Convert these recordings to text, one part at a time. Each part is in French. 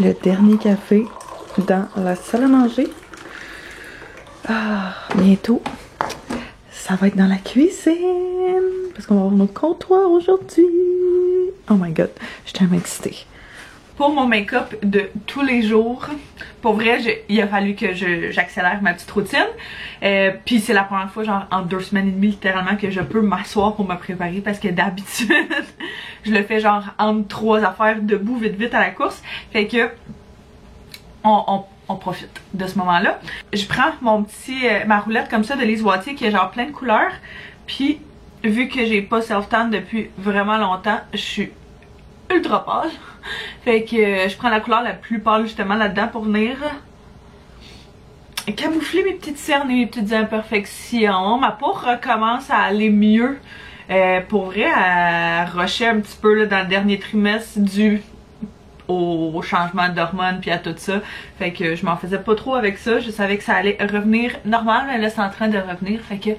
le dernier café dans la salle à manger. Ah, bientôt, ça va être dans la cuisine parce qu'on va avoir nos comptoirs aujourd'hui. Oh my god, je suis tellement excitée. Pour mon make-up de tous les jours, pour vrai, il a fallu que j'accélère ma petite routine. Puis c'est la première fois, genre en 2 semaines et demie, littéralement, que je peux m'asseoir pour me préparer parce que d'habitude, je le fais genre entre 3 affaires debout, vite vite à la course. Fait que on profite de ce moment-là. Je prends ma roulette comme ça de Lise Wattier qui a genre plein de couleurs. Puis vu que j'ai pas self-tan depuis vraiment longtemps, je suis ultra pâle. Fait que je prends la couleur la plus pâle justement là-dedans pour venir camoufler mes petites cernes et mes petites imperfections. Ma peau recommence à aller mieux. Pour vrai, elle rushait un petit peu là, dans le dernier trimestre dû au changement d'hormones puis à tout ça. Fait que je m'en faisais pas trop avec ça. Je savais que ça allait revenir normal, mais là c'est en train de revenir. Fait que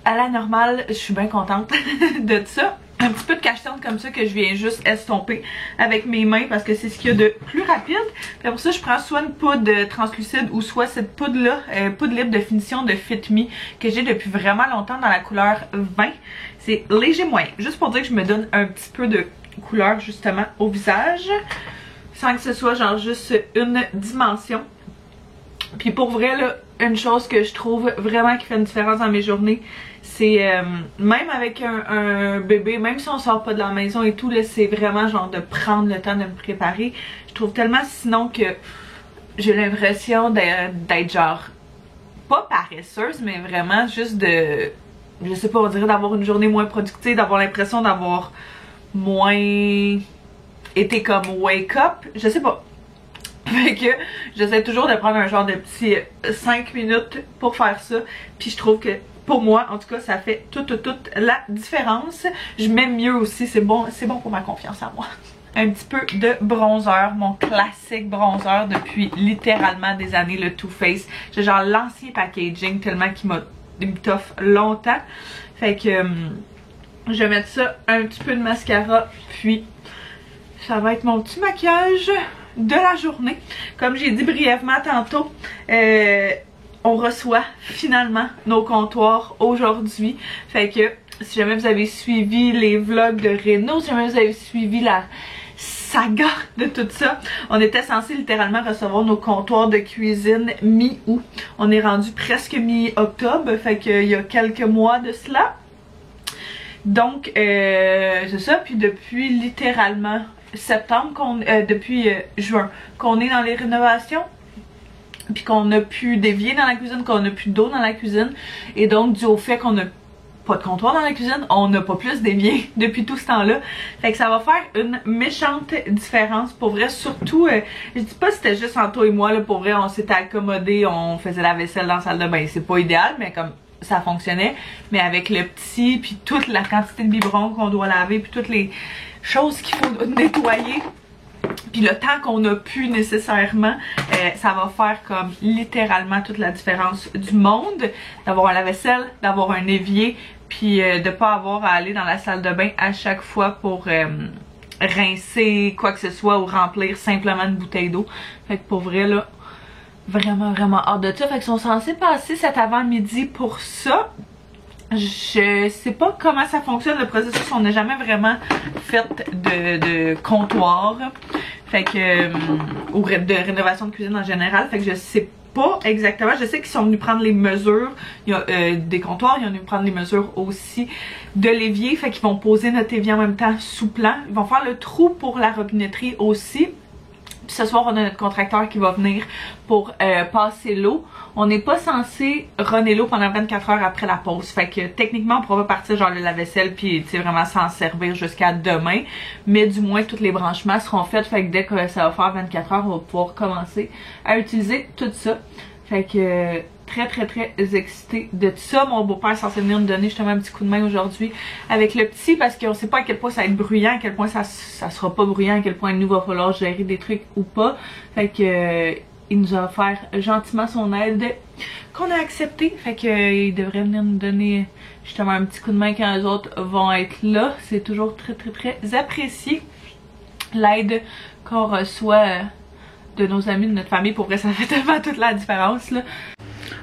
à la normale, je suis bien contente de ça. Un petit peu de cache-tête comme ça que je viens juste estomper avec mes mains parce que c'est ce qu'il y a de plus rapide. Puis pour ça, je prends soit une poudre translucide ou soit cette poudre-là, poudre libre de finition de Fit Me que j'ai depuis vraiment longtemps dans la couleur 20. C'est léger moyen. Juste pour dire que je me donne un petit peu de couleur justement au visage sans que ce soit genre juste une dimension. Puis pour vrai là, une chose que je trouve vraiment qui fait une différence dans mes journées, c'est même avec un bébé, même si on sort pas de la maison et tout, c'est vraiment genre de prendre le temps de me préparer. Je trouve tellement sinon que j'ai l'impression d'être genre pas paresseuse, mais vraiment juste de, je sais pas, on dirait d'avoir une journée moins productive, d'avoir l'impression d'avoir moins été comme wake up, je sais pas. Fait que j'essaie toujours de prendre un genre de petit 5 minutes pour faire ça. Puis je trouve que pour moi, en tout cas, ça fait toute la différence. Je m'aime mieux aussi, c'est bon pour ma confiance en moi. Un petit peu de bronzer, mon classique bronzer depuis littéralement des années, le Too Faced. J'ai genre l'ancien packaging tellement qu'il m'étoffe longtemps. Fait que je vais mettre ça, un petit peu de mascara, puis ça va être mon petit maquillage de la journée. Comme j'ai dit brièvement tantôt, on reçoit finalement nos comptoirs aujourd'hui. Fait que si jamais vous avez suivi les vlogs de Reno, si jamais vous avez suivi la saga de tout ça, on était censé littéralement recevoir nos comptoirs de cuisine mi-août. On est rendu presque mi-octobre, fait qu'il y a quelques mois de cela. Donc c'est ça, puis depuis littéralement septembre, depuis juin, qu'on est dans les rénovations, puis qu'on a pu d'évier dans la cuisine, qu'on a plus d'eau dans la cuisine, et donc dû au fait qu'on a pas de comptoir dans la cuisine, on n'a pas plus d'évier depuis tout ce temps-là. Fait que ça va faire une méchante différence pour vrai, surtout, je dis pas si c'était juste Anto et moi, là, pour vrai, on s'était accommodé, on faisait la vaisselle dans la salle de bain, c'est pas idéal, mais comme ça fonctionnait, mais avec le petit, puis toute la quantité de biberons qu'on doit laver, puis toutes les choses qu'il faut nettoyer, puis le temps qu'on a pu nécessairement, ça va faire comme littéralement toute la différence du monde d'avoir un lave-vaisselle, d'avoir un évier, puis de pas avoir à aller dans la salle de bain à chaque fois pour rincer quoi que ce soit ou remplir simplement une bouteille d'eau. Fait que pour vrai là, vraiment hâte de ça. Fait qu'ils sont censés passer cet avant-midi pour ça. Je sais pas comment ça fonctionne le processus, on n'a jamais vraiment fait de comptoir, fait que ou de rénovation de cuisine en général, fait que je sais pas exactement. Je sais qu'ils sont venus prendre les mesures, il y a des comptoirs, ils sont venus prendre les mesures aussi de l'évier, fait qu'ils vont poser notre évier en même temps sous plan, ils vont faire le trou pour la robinetterie aussi. Puis ce soir, on a notre contracteur qui va venir pour passer l'eau. On n'est pas censé runner l'eau pendant 24 heures après la pause. Fait que techniquement, on pourra partir genre le lave-vaisselle puis vraiment s'en servir jusqu'à demain. Mais du moins, tous les branchements seront faits. Fait que dès que ça va faire 24 heures, on va pouvoir commencer à utiliser tout ça. Fait que très excitée de tout ça. Mon beau-père est censé venir nous donner justement un petit coup de main aujourd'hui avec le petit parce qu'on sait pas à quel point ça va être bruyant, à quel point ça sera pas bruyant, à quel point nous va falloir gérer des trucs ou pas. Fait que il nous a offert gentiment son aide qu'on a accepté. Fait que il devrait venir nous donner justement un petit coup de main quand les autres vont être là. C'est toujours très apprécié l'aide qu'on reçoit de nos amis, de notre famille. Pour vrai, ça fait tellement toute la différence, là.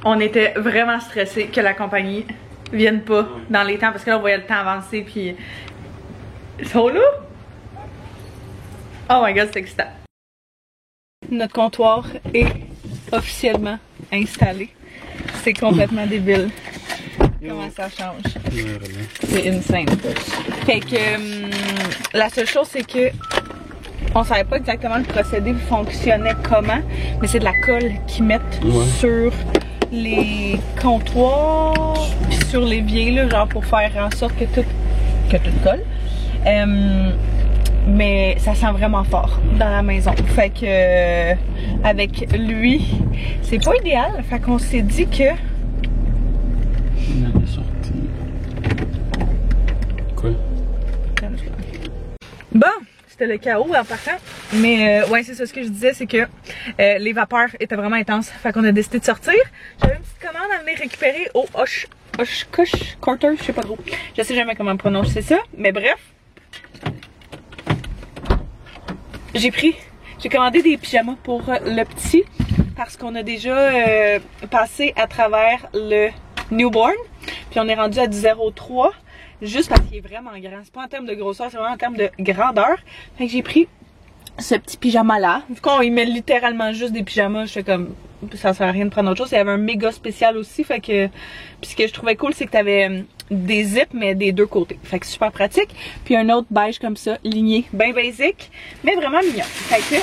On était vraiment stressés que la compagnie vienne pas dans les temps parce que là, on voyait le temps avancer, puis ils sont là. Oh my god, c'est excitant. Notre comptoir est officiellement installé. C'est complètement débile. Comment ça change? C'est insane. Fait que la seule chose, c'est que on savait pas exactement le procédé fonctionnait comment, mais c'est de la colle qu'ils mettent sur les comptoirs puis sur l'évier là, genre pour faire en sorte que tout colle. Mais ça sent vraiment fort dans la maison. Fait que avec lui, c'est pas idéal. Fait qu'on s'est dit que on a des sorties. Quoi? Bon, c'était le chaos en partant. Mais ouais, c'est ça, ce que je disais, c'est que les vapeurs étaient vraiment intenses. Fait qu'on a décidé de sortir. J'avais une petite commande à venir récupérer au Oshkosh Carter, je sais pas trop. Je sais jamais comment prononcer ça. Mais bref. J'ai commandé des pyjamas pour le petit parce qu'on a déjà passé à travers le newborn. Puis on est rendu à du 0,3 juste parce qu'il est vraiment grand. C'est pas en termes de grosseur, c'est vraiment en termes de grandeur. Fait que j'ai pris ce petit pyjama là. Vu qu'on y met littéralement juste des pyjamas, je fais comme ça sert à rien de prendre autre chose. Il y avait un méga spécial aussi. Fait que puis ce que je trouvais cool, c'est que t'avais des zips mais des deux côtés. Fait que super pratique. Puis un autre beige comme ça, ligné, bien basic, mais vraiment mignon. Fait que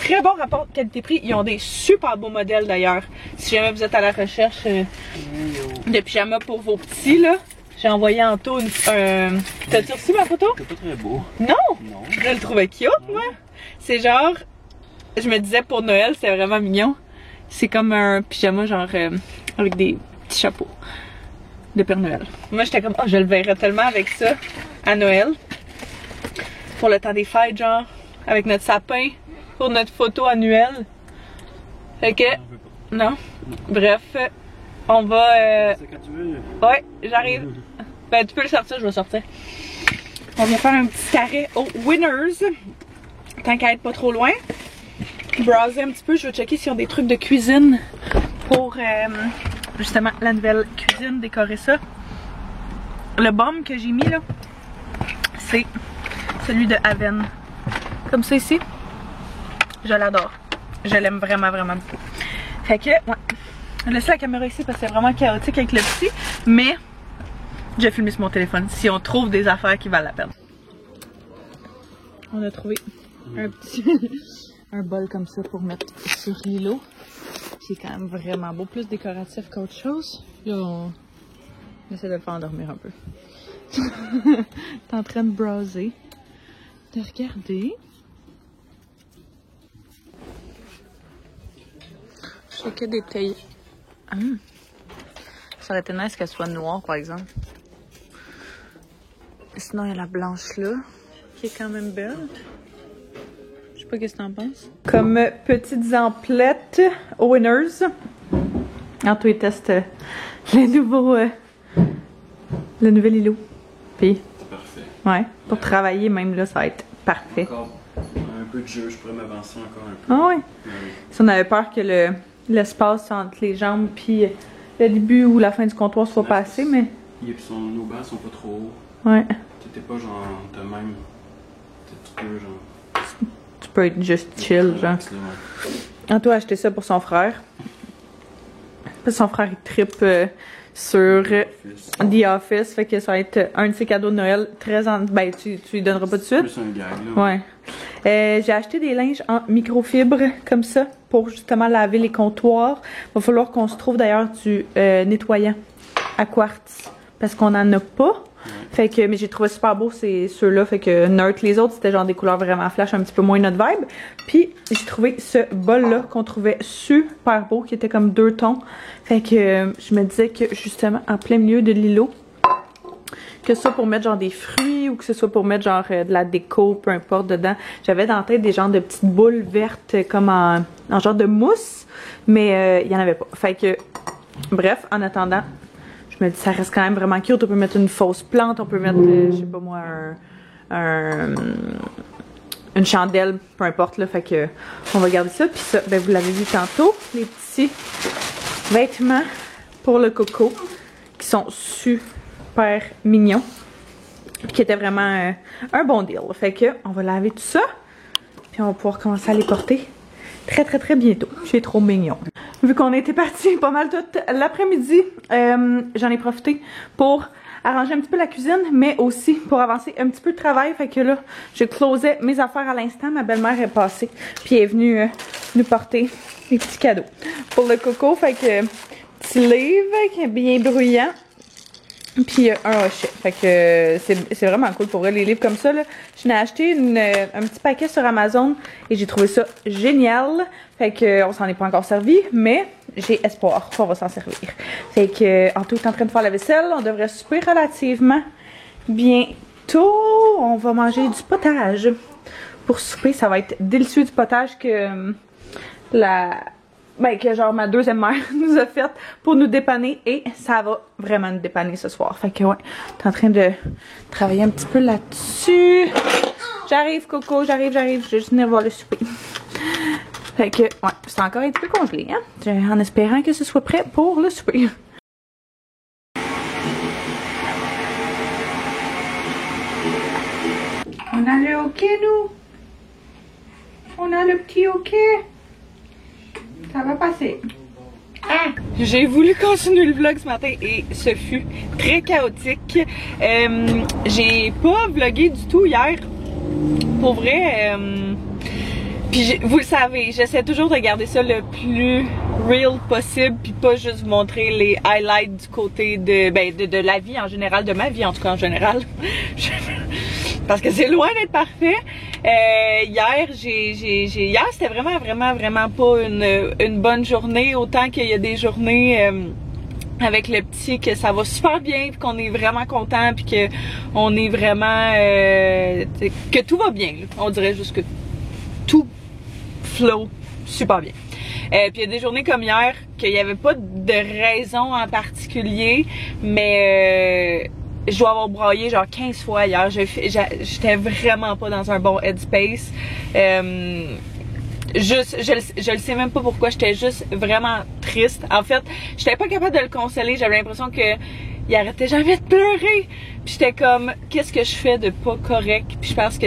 très bon rapport qualité-prix. Ils ont des super beaux modèles d'ailleurs. Si jamais vous êtes à la recherche de pyjamas pour vos petits là, j'ai envoyé en tout t'as-tu reçu ma photo? C'est pas très beau. Non? Non. Je le trouvais cute moi. C'est genre, je me disais pour Noël, c'est vraiment mignon. C'est comme un pyjama genre avec des petits chapeaux de Père Noël. Moi j'étais comme, oh je le verrais tellement avec ça à Noël. Pour le temps des fêtes genre, avec notre sapin, pour notre photo annuelle. Fait que, non. Bref, on va... C'est quand tu veux. Ouais, j'arrive. Ben tu peux le sortir, je vais sortir. On vient faire un petit arrêt au Winners. Tant qu'à être pas trop loin. Browser un petit peu, je vais checker s'ils ont des trucs de cuisine pour justement la nouvelle cuisine, décorer ça. Le baume que j'ai mis là, c'est celui de Aven. Comme ça ici. Je l'adore. Je l'aime vraiment vraiment beaucoup. Fait que, ouais. Je laisse la caméra ici parce que c'est vraiment chaotique avec le petit. Mais, je vais filmer sur mon téléphone si on trouve des affaires qui valent la peine. On a trouvé un petit un bol comme ça pour mettre sur l'îlot. C'est quand même vraiment beau, plus décoratif qu'autre chose. Là, on essaie de le faire endormir un peu. T'es en train de browser, de regarder. Je sais que des tailles. Ça aurait été nice qu'elle soit noire, par exemple. Sinon, il y a la blanche là, qui est quand même belle. Je sais pas qu'est-ce que t'en penses. Comme petites emplettes au Winners. Anto, il teste les nouveaux... le nouvel îlot. Puis... Parfait. Ouais, pour travailler même là, ça va être parfait. Encore un peu de jeu, je pourrais m'avancer encore un peu. Ah ouais. Si on avait peur que l'espace entre les jambes puis le début ou la fin du comptoir soit pas assez, mais... Nos bancs sont pas trop hauts. Ouais. T'étais pas genre de même. Tu peux genre... Tu peux être juste chill, genre. Anto a acheté ça pour son frère. Parce que son frère il trippe sur The Office, fait que ça va être un de ses cadeaux de Noël très ben tu lui donneras pas de suite. Plus un gag, là. Ouais. J'ai acheté des linges en microfibre comme ça pour justement laver les comptoirs. Va falloir qu'on se trouve d'ailleurs du nettoyant à quartz parce qu'on en a pas. Fait que, mais j'ai trouvé super beau c'est ceux-là, fait que neutre. Les autres c'était genre des couleurs vraiment flash, un petit peu moins notre vibe. Puis j'ai trouvé ce bol-là qu'on trouvait super beau, qui était comme 2 tons. Fait que je me disais que justement en plein milieu de l'îlot, que ce soit pour mettre genre des fruits ou que ce soit pour mettre genre de la déco, peu importe dedans. J'avais dans la tête des genres de petites boules vertes comme en genre de mousse, mais il y en avait pas. Fait que bref, en attendant, je me dis ça reste quand même vraiment cute. On peut mettre une fausse plante, on peut mettre je sais pas moi une chandelle, peu importe là, fait que on va garder ça. Puis ça, ben vous l'avez vu tantôt, les petits vêtements pour le coco qui sont super mignons. Puis qui étaient vraiment un bon deal. Fait que on va laver tout ça. Puis on va pouvoir commencer à les porter très bientôt. C'est trop mignon. Vu qu'on était parti pas mal toute l'après-midi, j'en ai profité pour arranger un petit peu la cuisine, mais aussi pour avancer un petit peu de travail. Fait que là, je closais mes affaires à l'instant. Ma belle-mère est passée, puis elle est venue nous porter des petits cadeaux pour le coco. Fait que petit livre qui est bien bruyant, puis un hochet. Fait que c'est vraiment cool pour elle, les livres comme ça là. Je n'ai acheté un petit paquet sur Amazon et j'ai trouvé ça génial. Fait que on s'en est pas encore servi, mais j'ai espoir qu'on va s'en servir. Fait que en tout est en train de faire la vaisselle, on devrait souper relativement bientôt. On va manger du potage pour souper. Ça va être délicieux du potage que que genre ma deuxième mère nous a fait pour nous dépanner et ça va vraiment nous dépanner ce soir. Fait que ouais, t'es en train de travailler un petit peu là-dessus. J'arrive Coco, j'arrive, je vais juste venir voir le souper. Fait que ouais, c'est encore un petit peu congelé, hein, en espérant que ce soit prêt pour le souper. On a le hockey nous. On a le petit hockey. Ça va passer. Ah! J'ai voulu continuer le vlog ce matin et ce fut très chaotique. J'ai pas vlogué du tout hier. Pour vrai. Puis vous le savez, j'essaie toujours de garder ça le plus real possible. Puis pas juste vous montrer les highlights du côté de la vie en général, de ma vie en tout cas en général. Parce que c'est loin d'être parfait. Hier, hier c'était vraiment pas une bonne journée. Autant qu'il y a des journées avec le petit que ça va super bien, puis qu'on est vraiment content, puis que on est vraiment que tout va bien. Là. On dirait juste que tout flow super bien. Puis il y a des journées comme hier qu'il n'y avait pas de raison en particulier, mais je dois avoir broyé genre 15 fois hier. J'étais vraiment pas dans un bon headspace. Je le sais même pas pourquoi. J'étais juste vraiment triste. En fait, j'étais pas capable de le consoler. J'avais l'impression que il arrêtait jamais de pleurer. Puis j'étais comme, qu'est-ce que je fais de pas correct? Puis je pense que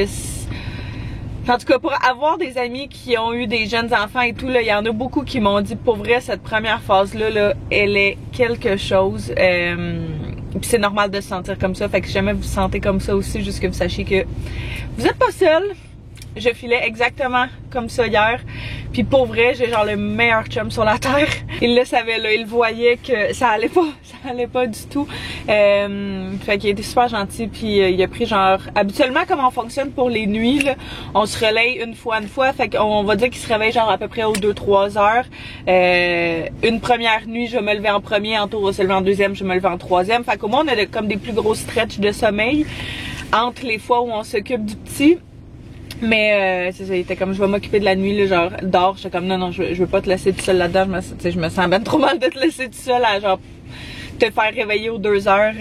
en tout cas, pour avoir des amis qui ont eu des jeunes enfants et tout, là, il y en a beaucoup qui m'ont dit, pour vrai, cette première phase-là, là, elle est quelque chose. Puis c'est normal de se sentir comme ça. Fait que si jamais vous vous sentez comme ça aussi, juste que vous sachiez que vous êtes pas seul. Je filais exactement comme ça hier. Puis pour vrai, j'ai genre le meilleur chum sur la terre. Il le savait là, il voyait que ça allait pas du tout. Fait qu'il était super gentil. Puis il a pris genre, habituellement comment on fonctionne pour les nuits là, on se relaye une fois. Fait qu'on va dire qu'il se réveille genre à peu près aux 2-3 heures. Une première nuit, je vais me lever en premier, Anto va se lever en deuxième, je vais me lever en troisième. Fait qu'au moins on a comme des plus gros stretches de sommeil entre les fois où on s'occupe du petit. Mais c'est ça, il était comme, je vais m'occuper de la nuit, là, genre, dors. J'étais comme, non, je veux pas te laisser tout seul là-dedans. Je me sens ben trop mal de te laisser tout seul à, genre, te faire réveiller aux 2 heures,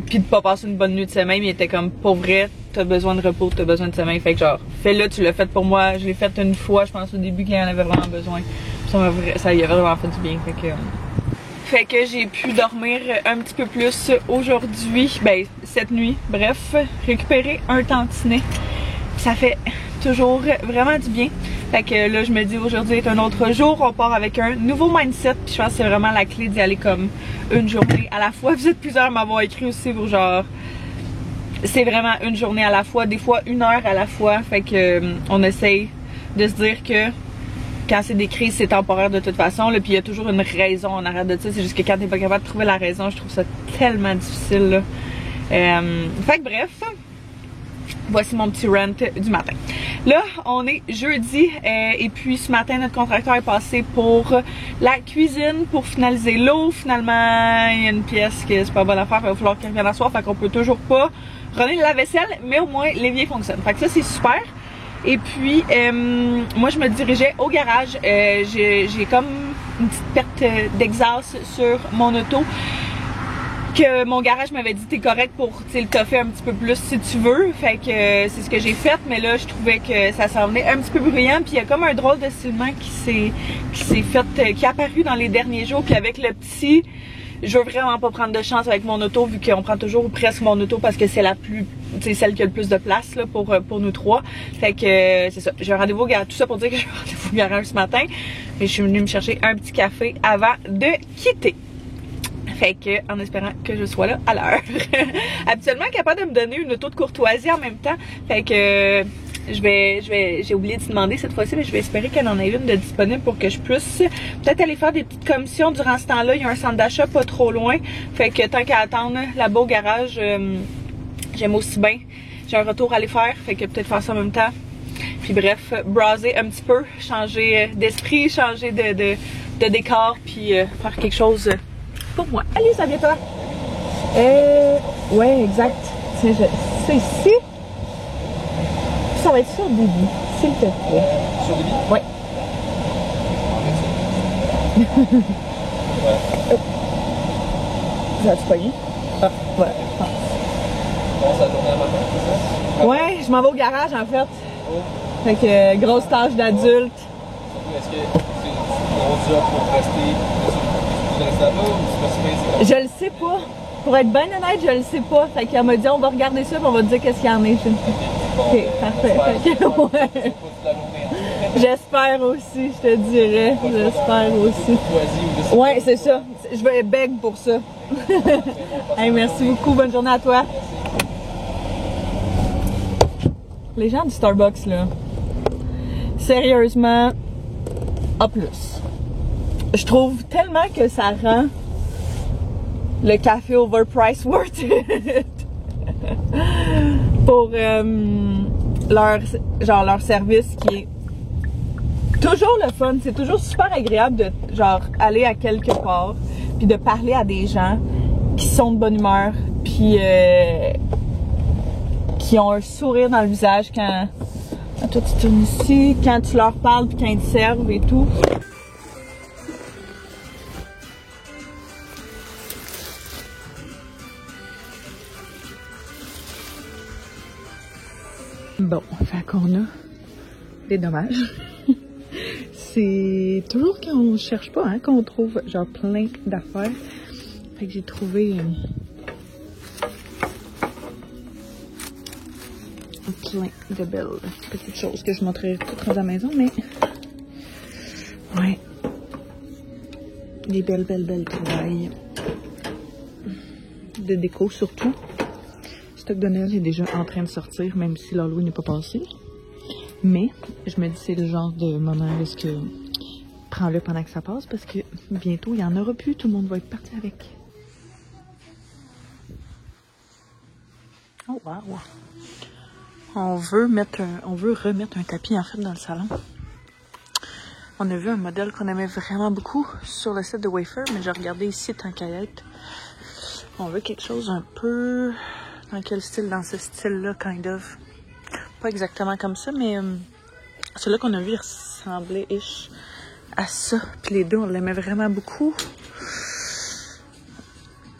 puis de pas passer une bonne nuit de sommeil. Mais il était comme, pour vrai, t'as besoin de repos, t'as besoin de sommeil. Fait que genre, fais-le, tu l'as fait pour moi. Je l'ai fait une fois, je pense, au début, qu'il en avait vraiment besoin. Ça y avait vraiment fait du bien. Fait que j'ai pu dormir un petit peu plus aujourd'hui, ben, cette nuit. Bref, récupérer un tantinet. Ça fait toujours vraiment du bien. Fait que là, je me dis aujourd'hui est un autre jour. On part avec un nouveau mindset. Puis je pense que c'est vraiment la clé d'y aller comme une journée à la fois. Vous êtes plusieurs à m'avoir écrit aussi pour genre... C'est vraiment une journée à la fois. Des fois, 1 heure à la fois. Fait que on essaye de se dire que quand c'est des crises, c'est temporaire de toute façon. Là, puis il y a toujours une raison en arrière de ça. C'est juste que quand t'es pas capable de trouver la raison, je trouve ça tellement difficile. Là. Fait que bref... Voici mon petit rant du matin. Là, on est jeudi et puis ce matin, notre contracteur est passé pour la cuisine pour finaliser l'eau. Finalement, il y a une pièce que c'est pas bonne à faire, il va falloir qu'il revienne à soir, fait qu'on peut toujours pas runner la vaisselle, mais au moins l'évier fonctionne. Fait que ça, c'est super. Et puis, moi, je me dirigeais au garage. J'ai comme une petite perte d'exhaust sur mon auto. que mon garage m'avait dit t'es correct pour le toffer un petit peu plus si tu veux. Fait que c'est ce que j'ai fait, mais là je trouvais que ça s'en venait un petit peu bruyant. Puis il y a comme un drôle de ciment qui est apparu dans les derniers jours. Puis avec le petit, je veux vraiment pas prendre de chance avec mon auto vu qu'on prend toujours presque mon auto parce que c'est la plus, c'est celle qui a le plus de place là, pour nous trois. Fait que c'est ça. J'ai un rendez-vous au garage, tout ça pour dire que j'ai un rendez-vous au garage ce matin. Mais je suis venue me chercher un petit café avant de quitter. Fait que, en espérant que je sois là à l'heure. Habituellement, capable de me donner une auto de courtoisie en même temps. Fait que, j'ai oublié de te demander cette fois-ci, mais je vais espérer qu'elle en ait une de disponible pour que je puisse peut-être aller faire des petites commissions durant ce temps-là. Il y a un centre d'achat pas trop loin. Fait que, tant qu'à attendre là-bas au garage, j'aime aussi bien. J'ai un retour à aller faire. Fait que peut-être faire ça en même temps. Puis bref, browser un petit peu, changer d'esprit, changer de décor, puis faire quelque chose pour moi. Allez, ça vient toi. Ouais, exact. C'est ici. Ça va être sur débit, s'il te plaît. Sur débit? Ouais. Ça a-tu pogné? Ah, ouais. Commence la journée à matin, c'est ça? Ouais, je m'en vais au garage en fait. Oh. Fait que grosse tâche d'adulte. Est-ce que c'est un gros job pour rester là-bas ou c'est pas si Je le sais pas. Pour être bien honnête, je le sais pas. Fait qu'elle m'a dit on va regarder ça et on va te dire qu'est-ce qu'il y en a. Ok, parfait. Fait que, ouais. J'espère aussi, je te dirais. J'espère aussi. Ouais, c'est ça. Je vais beg pour ça. Hey, merci beaucoup. Bonne journée à toi. Les gens du Starbucks, là, sérieusement, A+. Je trouve tellement que ça rend le café overpriced worth it. Pour leur service qui est toujours le fun. C'est toujours super agréable de genre aller à quelque part puis de parler à des gens qui sont de bonne humeur puis qui ont un sourire dans le visage quand toi tu tournes ici, quand tu leur parles puis quand ils te servent et tout. Bon, fait qu'on a des dommages. C'est toujours quand on cherche pas, hein, qu'on trouve genre plein d'affaires. Fait que j'ai trouvé plein de belles petites choses que je montrerai toutes à la maison, mais ouais, des belles trouvailles de déco surtout. Stock de Noël est déjà en train de sortir, même si l'Halloween n'est pas passé. Mais je me dis c'est le genre de moment où est-ce que prends-le pendant que ça passe parce que bientôt il n'y en aura plus, tout le monde va être parti avec. Oh wow! On veut remettre un tapis en fait dans le salon. On a vu un modèle qu'on aimait vraiment beaucoup sur le site de Wayfair, mais j'ai regardé ici tant qu'à y être. On veut quelque chose un peu dans quel style? Dans ce style-là, kind of. Pas exactement comme ça, mais celui-là qu'on a vu ressemblait-ish à ça. Puis les deux, on l'aimait vraiment beaucoup.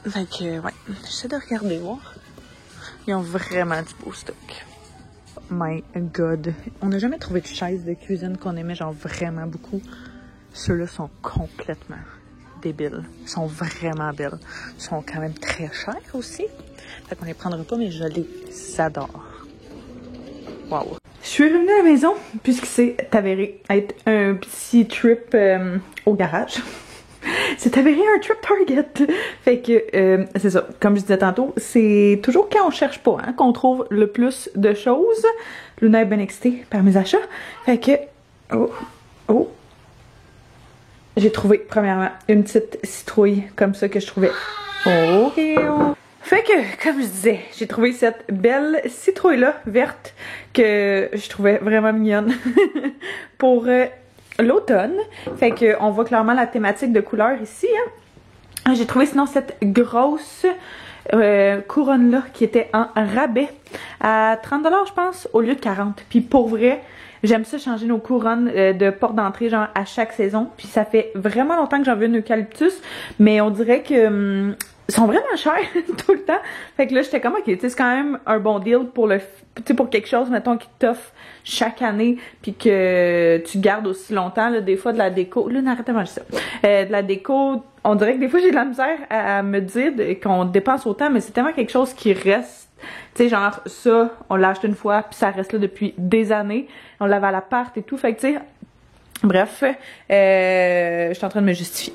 Fait que, ouais, j'essaie de regarder, voir. Ils ont vraiment du beau stock. My God. On n'a jamais trouvé de chaise de cuisine qu'on aimait genre vraiment beaucoup. Ceux-là sont complètement débiles. Ils sont vraiment belles. Ils sont quand même très chers aussi. Fait qu'on les prendra pas, mais je les adore. Wow. Je suis revenue à la maison puisque c'est avéré être un petit trip au garage. C'est avéré un trip Target. Fait que c'est ça. Comme je disais tantôt, c'est toujours quand on cherche pas hein, qu'on trouve le plus de choses. Luna est bien excitée par mes achats. Fait que oh. J'ai trouvé premièrement une petite citrouille comme ça que je trouvais. Oh. Fait que, comme je disais, j'ai trouvé cette belle citrouille-là, verte, que je trouvais vraiment mignonne pour l'automne. Fait que, on voit clairement la thématique de couleur ici. Hein. J'ai trouvé sinon cette grosse couronne-là qui était en rabais à 30$ je pense, au lieu de 40$. Puis pour vrai, j'aime ça changer nos couronnes de porte d'entrée genre à chaque saison. Puis ça fait vraiment longtemps que j'en veux une eucalyptus, mais on dirait que... sont vraiment chers tout le temps. Fait que là, j'étais comme, ok, tu sais, c'est quand même un bon deal pour tu sais, pour quelque chose, mettons, qui t'offre chaque année, puis que tu gardes aussi longtemps, là, des fois de la déco. Là, n'arrête de manger ça. De la déco, on dirait que des fois, j'ai de la misère à me dire qu'on dépense autant, mais c'est tellement quelque chose qui reste. Tu sais, genre, ça, on l'a acheté une fois, puis ça reste là depuis des années. On l'avait à l'appart et tout. Fait que, tu sais, bref, je suis en train de me justifier.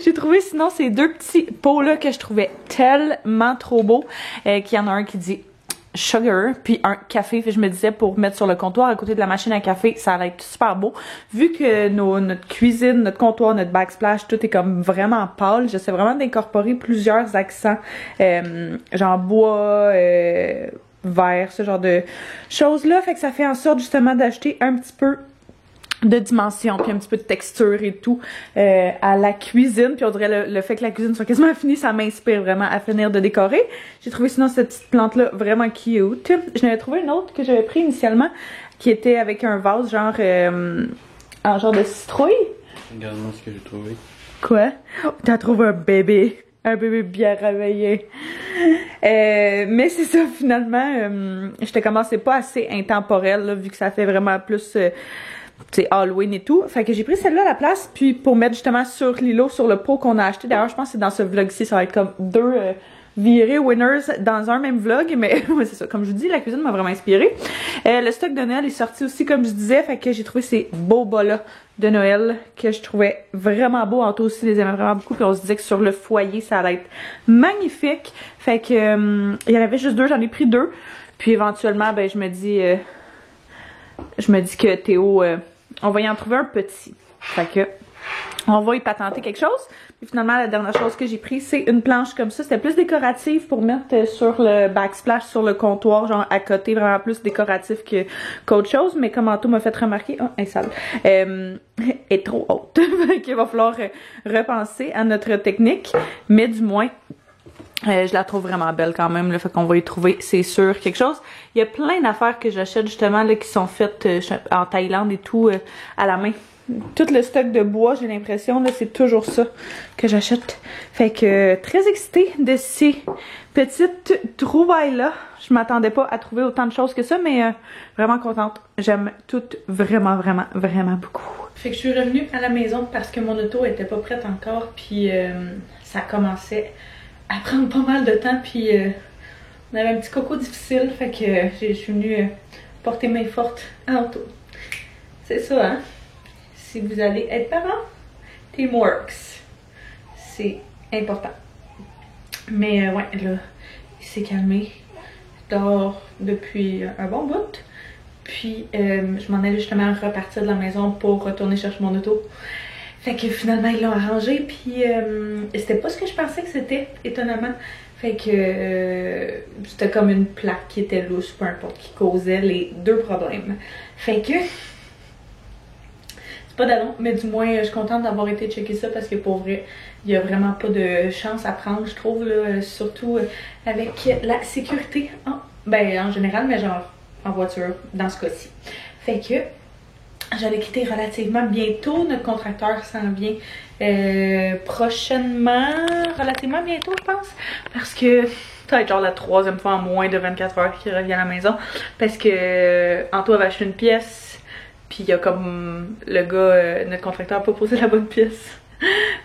J'ai trouvé sinon ces deux petits pots-là que je trouvais tellement trop beaux. Qu'il y en a un qui dit sugar, puis un café. Fait, je me disais pour mettre sur le comptoir à côté de la machine à café, ça allait être super beau. Vu que notre cuisine, notre comptoir, notre backsplash, tout est comme vraiment pâle, j'essaie vraiment d'incorporer plusieurs accents, genre bois, vert, ce genre de choses-là. Fait que ça fait en sorte justement d'acheter un petit peu de dimension, puis un petit peu de texture et tout à la cuisine. Puis on dirait le fait que la cuisine soit quasiment finie, ça m'inspire vraiment à finir de décorer. J'ai trouvé sinon cette petite plante-là vraiment cute. Je n'avais trouvé une autre que j'avais pris initialement, qui était avec un vase genre en genre de citrouille. Regarde-moi ce que j'ai trouvé. Quoi? Oh, t'as trouvé un bébé. Un bébé bien réveillé. Mais c'est ça, finalement, j'étais comme, c'est pas assez intemporel, là, vu que ça fait vraiment plus... c'est Halloween et tout. Fait que j'ai pris celle-là à la place, puis pour mettre justement sur l'îlot, sur le pot qu'on a acheté. D'ailleurs, je pense que c'est dans ce vlog-ci, ça va être comme deux virés winners dans un même vlog. Mais ouais, c'est ça. Comme je vous dis, la cuisine m'a vraiment inspirée. Le stock de Noël est sorti aussi, comme je disais. Fait que j'ai trouvé ces beaux bas-là de Noël que je trouvais vraiment beaux. Anto aussi les aimait vraiment beaucoup. Puis on se disait que sur le foyer, ça allait être magnifique. Fait que il y en avait juste deux, j'en ai pris deux. Puis éventuellement, ben je me dis que Théo, on va y en trouver un petit. Fait que, on va y patenter quelque chose. Puis finalement, la dernière chose que j'ai pris, c'est une planche comme ça. C'était plus décoratif pour mettre sur le backsplash, sur le comptoir, genre à côté, vraiment plus décoratif qu'autre chose. Mais comme Anto m'a fait remarquer, oh, elle est sale, est trop haute. Fait qu'il va falloir repenser à notre technique. Mais du moins, je la trouve vraiment belle quand même, là, fait qu'on va y trouver, c'est sûr, quelque chose. Il y a plein d'affaires que j'achète justement là qui sont faites en Thaïlande et tout à la main. Tout le stock de bois, j'ai l'impression, là, c'est toujours ça que j'achète. Fait que très excitée de ces petites trouvailles-là. Je m'attendais pas à trouver autant de choses que ça, mais vraiment contente. J'aime toutes vraiment, vraiment, vraiment beaucoup. Fait que je suis revenue à la maison parce que mon auto était pas prête encore, puis ça commençait à prendre pas mal de temps, puis on avait un petit coco difficile, fait que je suis venue porter main forte à Anto. C'est ça, hein? Si vous allez être parent, teamworks, c'est important. Mais ouais, là, il s'est calmé. Je dors depuis un bon bout. Puis je m'en allais justement repartir de la maison pour retourner chercher mon auto. Fait que finalement, ils l'ont arrangé, puis c'était pas ce que je pensais que c'était, étonnamment. Fait que c'était comme une plaque qui était louche, peu importe, qui causait les deux problèmes. Fait que c'est pas d'allons, mais du moins, je suis contente d'avoir été checker ça parce que pour vrai, il y a vraiment pas de chance à prendre, je trouve, là, surtout avec la sécurité, en général, mais genre en voiture, dans ce cas-ci. Fait que j'allais quitter relativement bientôt. Notre contracteur s'en vient prochainement, relativement bientôt, je pense. Parce que ça va être genre la troisième fois en moins de 24 heures qu'il revient à la maison. Parce que Anto avait acheté une pièce, puis il y a comme le gars, notre contracteur a pas posé la bonne pièce.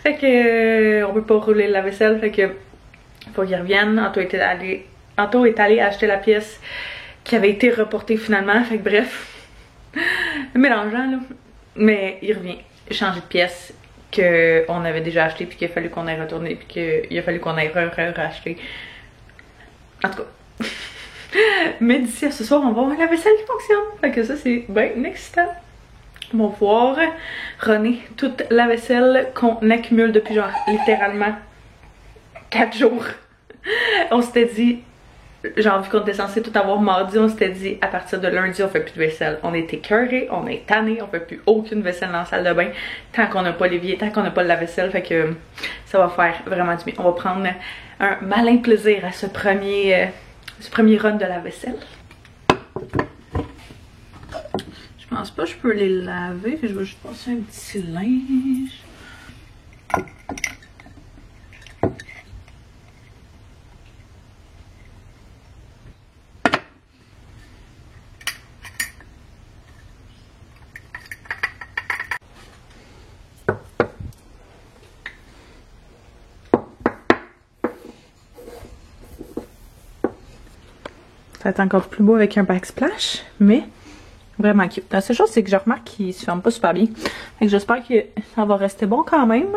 Fait que on peut pas rouler la vaisselle, fait que faut qu'il revienne. Anto est allé acheter la pièce qui avait été reportée finalement. Fait que bref. Mélangeant là, mais il revient changer de pièce qu'on avait déjà acheté puis qu'il a fallu qu'on aille retourner puis qu'il a fallu qu'on aille racheter. En tout cas, mais d'ici à ce soir on va avoir la vaisselle qui fonctionne, fait que ça c'est bien excitant. On va pouvoir runner toute la vaisselle qu'on accumule depuis genre littéralement 4 jours. On s'était dit, genre vu qu'on était censé tout avoir mardi, on s'était dit à partir de lundi on fait plus de vaisselle. On est écœurés, on est tannés, on fait plus aucune vaisselle dans la salle de bain tant qu'on n'a pas l'évier, tant qu'on n'a pas le lave-vaisselle. Fait que ça va faire vraiment du bien. On va prendre un malin plaisir à ce premier run de la vaisselle. Je pense pas que je peux les laver, fait que je vais juste passer un petit linge. va être encore plus beau avec un backsplash, mais vraiment cute. La seule chose, c'est que je remarque qu'il se ferme pas super bien. Fait que j'espère que ça va rester bon quand même.